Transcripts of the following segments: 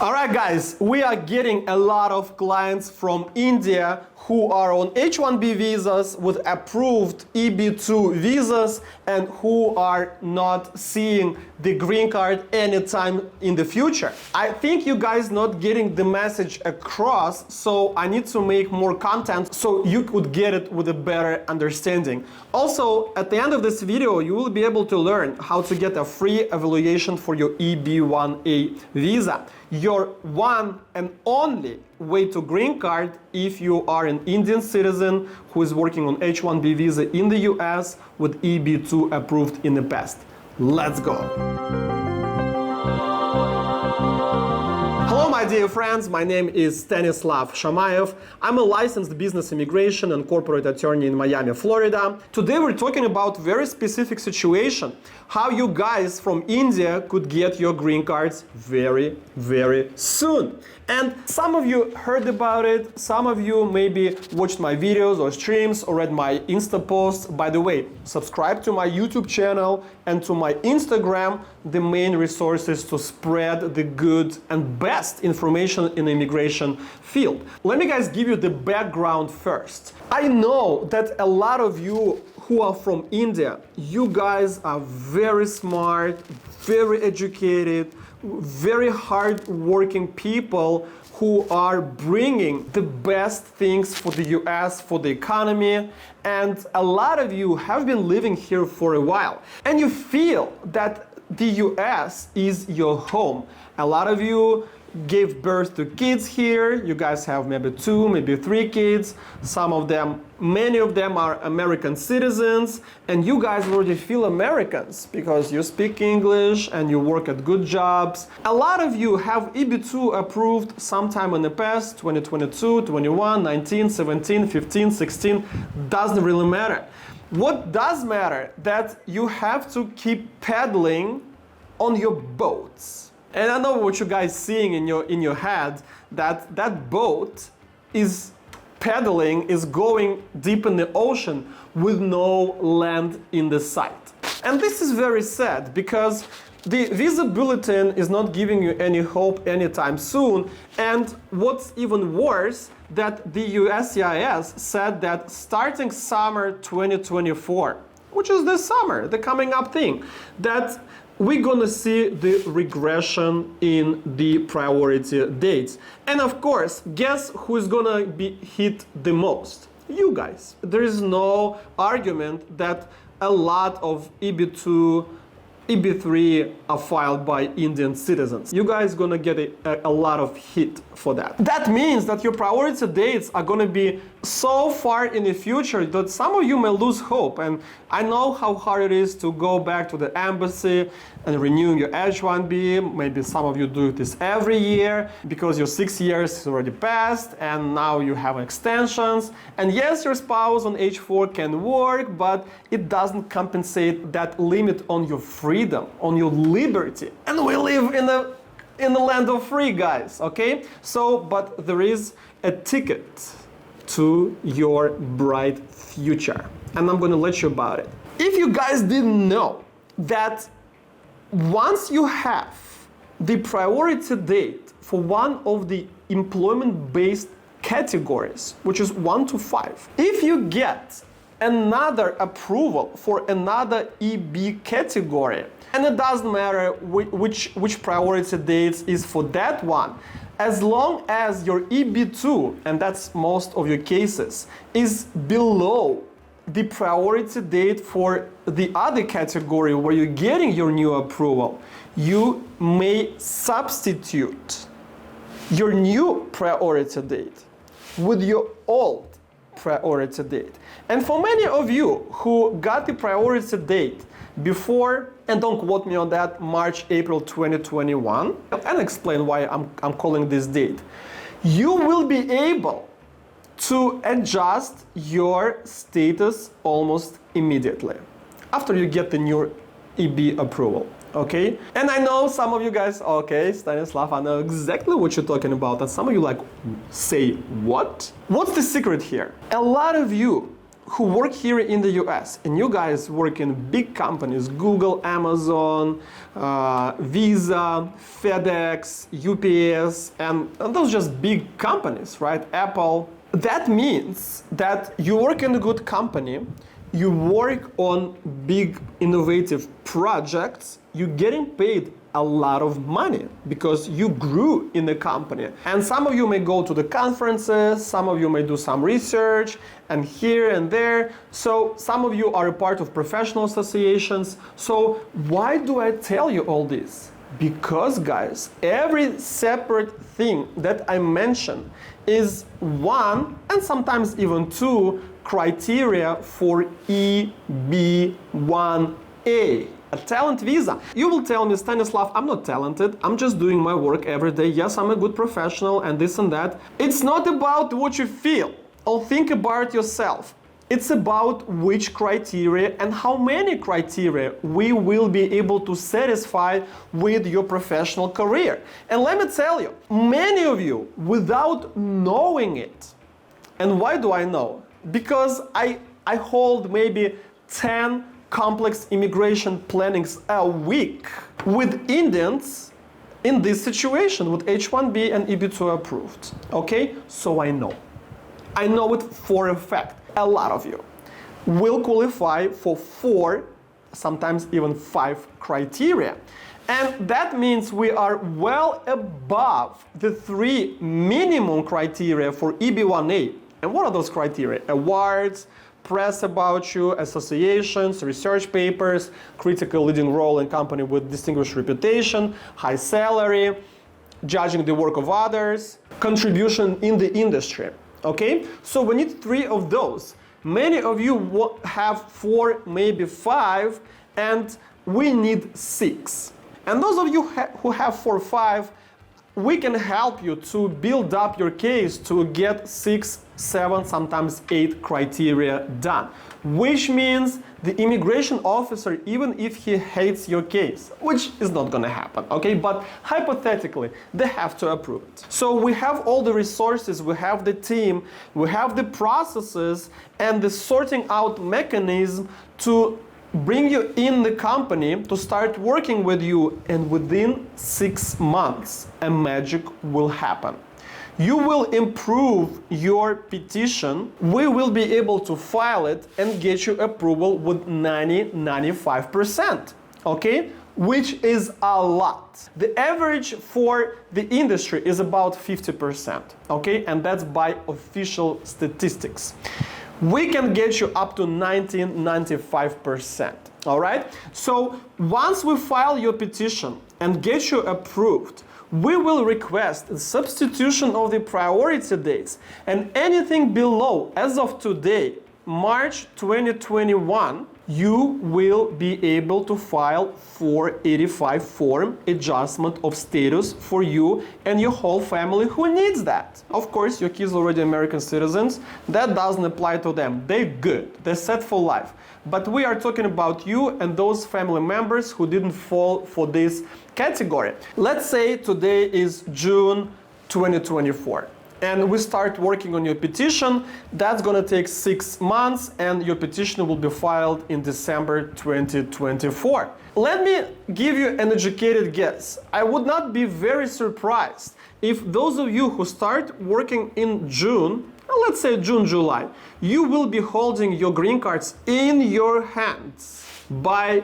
Alright guys, we are getting a lot of clients from India who are on H-1B visas with approved EB-2 visas and who are not seeing the green card anytime in the future. I think you guys not getting the message across, so I need to make more content so you could get it with a better understanding. Also, at the end of this video, you will be able to learn how to get a free evaluation for your EB-1A visa. Your one and only way to green card if you are an Indian citizen who is working on H-1B visa in the US with EB-2 approved in the past. Let's go! Hello my dear friends, my name is Stanislav Shamayev. I'm a licensed business immigration and corporate attorney in Miami, Florida. Today we're talking about very specific situation, how you guys from India could get your green cards very, very soon. And some of you heard about it, some of you maybe watched my videos or streams or read my Insta posts. By the way, subscribe to my YouTube channel and to my Instagram, the main resources to spread the good and best information in the immigration field. Let me guys give you the background first. I know that a lot of you who are from India, you guys are very smart, very educated, very hard-working people who are bringing the best things for the US, for the economy, and a lot of you have been living here for a while, and you feel that the US is your home. A lot of you gave birth to kids here. You guys have maybe 2, maybe 3 kids. Some of them, many of them are American citizens, and you guys already feel Americans because you speak English and you work at good jobs. A lot of you have EB-2 approved sometime in the past, 2022, 21, 19, 17, 15, 16, doesn't really matter. What does matter that you have to keep paddling on your boats. And I know what you guys seeing in your head, that boat is paddling, is going deep in the ocean with no land in the sight. And this is very sad because the visa bulletin is not giving you any hope anytime soon. And what's even worse, that the USCIS said that starting summer 2024, which is this summer, the coming up thing, that we're gonna see the regression in the priority dates. And of course, guess who's gonna be hit the most? You guys. There is no argument that a lot of EB-2, EB-3 are filed by Indian citizens. You guys gonna get a lot of hit for that. That means that your priority dates are gonna be so far in the future that some of you may lose hope. And I know how hard it is to go back to the embassy and renew your H-1B. Maybe some of you do this every year because your 6 years is already passed and now you have extensions. And yes, your spouse on H-4 can work, but it doesn't compensate that limit on your freedom, on your liberty. And we live in the land of free, guys, okay? So, but there is a ticket to your bright future, and I'm gonna let you about it. If you guys didn't know that once you have the priority date for one of the employment-based categories, which is 1 to 5, if you get another approval for another EB category, and it doesn't matter which priority dates is for that one, as long as your EB-2, and that's most of your cases, is below the priority date for the other category where you're getting your new approval, you may substitute your new priority date with your old priority date. And for many of you who got the priority date before, and don't quote me on that, March, April 2021, and explain why I'm calling this date, you will be able to adjust your status almost immediately after you get the new EB approval. Okay? And I know some of you guys, okay, Stanislav, I know exactly what you're talking about. And some of you like, say what? What's the secret here? A lot of you who work here in the US, and you guys work in big companies, Google, Amazon, Visa, FedEx, UPS, and those just big companies, right? Apple. That means that you work in a good company, you work on big innovative projects, you're getting paid a lot of money because you grew in the company. And some of you may go to the conferences, some of you may do some research, and here and there. So some of you are a part of professional associations. So why do I tell you all this? Because, guys, every separate thing that I mention is one, and sometimes even two, criteria for EB-1A. A talent visa. You will tell me, Stanislav, I'm not talented, I'm just doing my work every day. Yes, I'm a good professional and this and that. It's not about what you feel or think about yourself. It's about which criteria and how many criteria we will be able to satisfy with your professional career. And let me tell you, many of you, without knowing it, and why do I know? Because I hold maybe 10 complex immigration plannings a week with Indians in this situation with H-1B and EB-2 approved. Okay, so I know it for a fact. A lot of you will qualify for 4, sometimes even 5 criteria. And that means we are well above the 3 minimum criteria for EB-1A. And what are those criteria? Awards, press about you, associations, research papers, critical leading role in company with distinguished reputation, high salary, judging the work of others, contribution in the industry. Okay? So we need 3 of those. Many of you have 4, maybe 5, and we need 6. And those of you who have 4 or 5, we can help you to build up your case to get 6, 7, sometimes 8 criteria done. Which means the immigration officer, even if he hates your case, which is not gonna happen, okay? But hypothetically, they have to approve it. So we have all the resources, we have the team, we have the processes and the sorting out mechanism to bring you in the company to start working with you, and within 6 months a magic will happen. You will improve your petition, we will be able to file it and get you approval with 90-95%, okay? Which is a lot. The average for the industry is about 50%, okay? And that's by official statistics. We can get you up to 90-95%, all right? So once we file your petition and get you approved, we will request a substitution of the priority dates, and anything below, as of today, March 2021, you will be able to file 485 form adjustment of status for you and your whole family who needs that. Of course, your kids are already American citizens. That doesn't apply to them. They're good. They're set for life. But we are talking about you and those family members who didn't fall for this category. Let's say today is June 2024. And we start working on your petition. That's gonna take 6 months, and your petition will be filed in December 2024. Let me give you an educated guess. I would not be very surprised if those of you who start working in June, let's say June, July, you will be holding your green cards in your hands by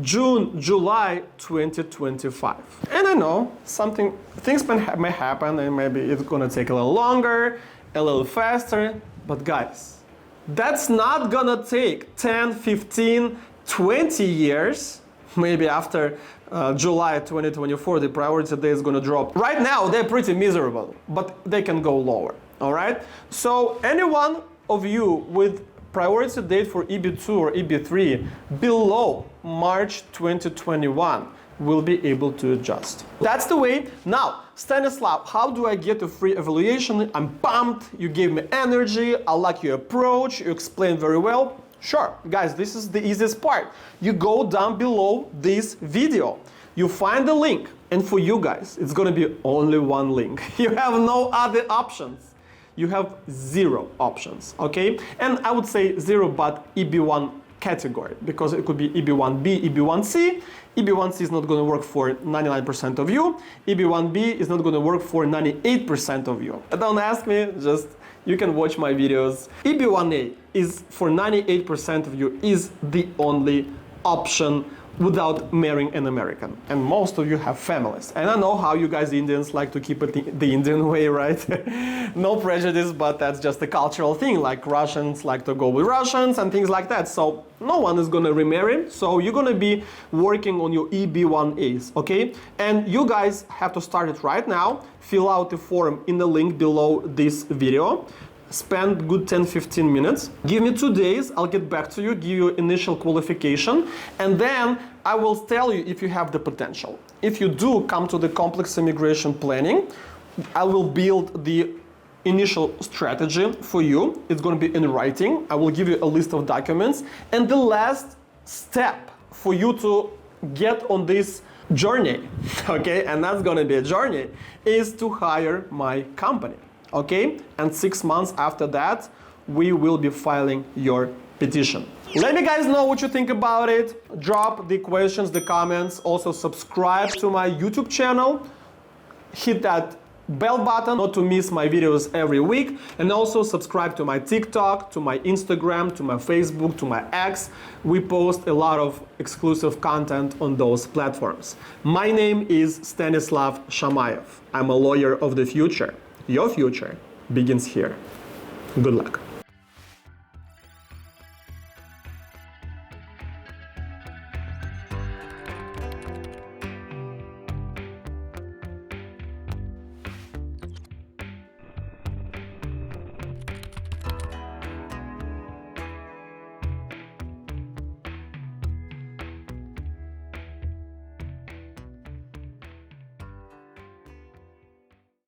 June, July 2025. And I know things may happen, and maybe it's gonna take a little longer, a little faster, but guys, that's not gonna take 10, 15, 20 years. Maybe after July 2024, the priority date is gonna drop. Right now, they're pretty miserable, but they can go lower, all right? So any one of you with priority date for EB-2 or EB-3 below March 2021 will be able to adjust. That's the way. Now, Stanislav, how do I get a free evaluation? I'm pumped, you gave me energy, I like your approach, you explained very well. Sure, guys, this is the easiest part. You go down below this video, you find the link, and for you guys, it's gonna be only one link. You have no other options. you have 0 options, okay? And I would say 0 but EB1 category, because it could be EB1B, EB1C. EB1C is not going to work for 99% of you. EB1B is not going to work for 98% of you. Don't ask me, just you can watch my videos. EB1A is for 98% of you is the only option without marrying an American. And most of you have families. And I know how you guys Indians like to keep it the Indian way, right? No prejudice, but that's just a cultural thing. Like Russians like to go with Russians and things like that. So no one is gonna remarry. So you're gonna be working on your EB1As, okay? And you guys have to start it right now. Fill out the form in the link below this video. Spend good 10-15 minutes. Give me 2 days, I'll get back to you, give you initial qualification, and then I will tell you if you have the potential. If you do come to the complex immigration planning, I will build the initial strategy for you. It's going to be in writing. I will give you a list of documents. And the last step for you to get on this journey, okay, and that's going to be a journey, is to hire my company. Okay, and 6 months after that, we will be filing your petition. Let me guys know what you think about it. Drop the questions, the comments. Also subscribe to my YouTube channel. Hit that bell button not to miss my videos every week. And also subscribe to my TikTok, to my Instagram, to my Facebook, to my X. We post a lot of exclusive content on those platforms. My name is Stanislav Shamayev. I'm a lawyer of the future. Your future begins here. Good luck.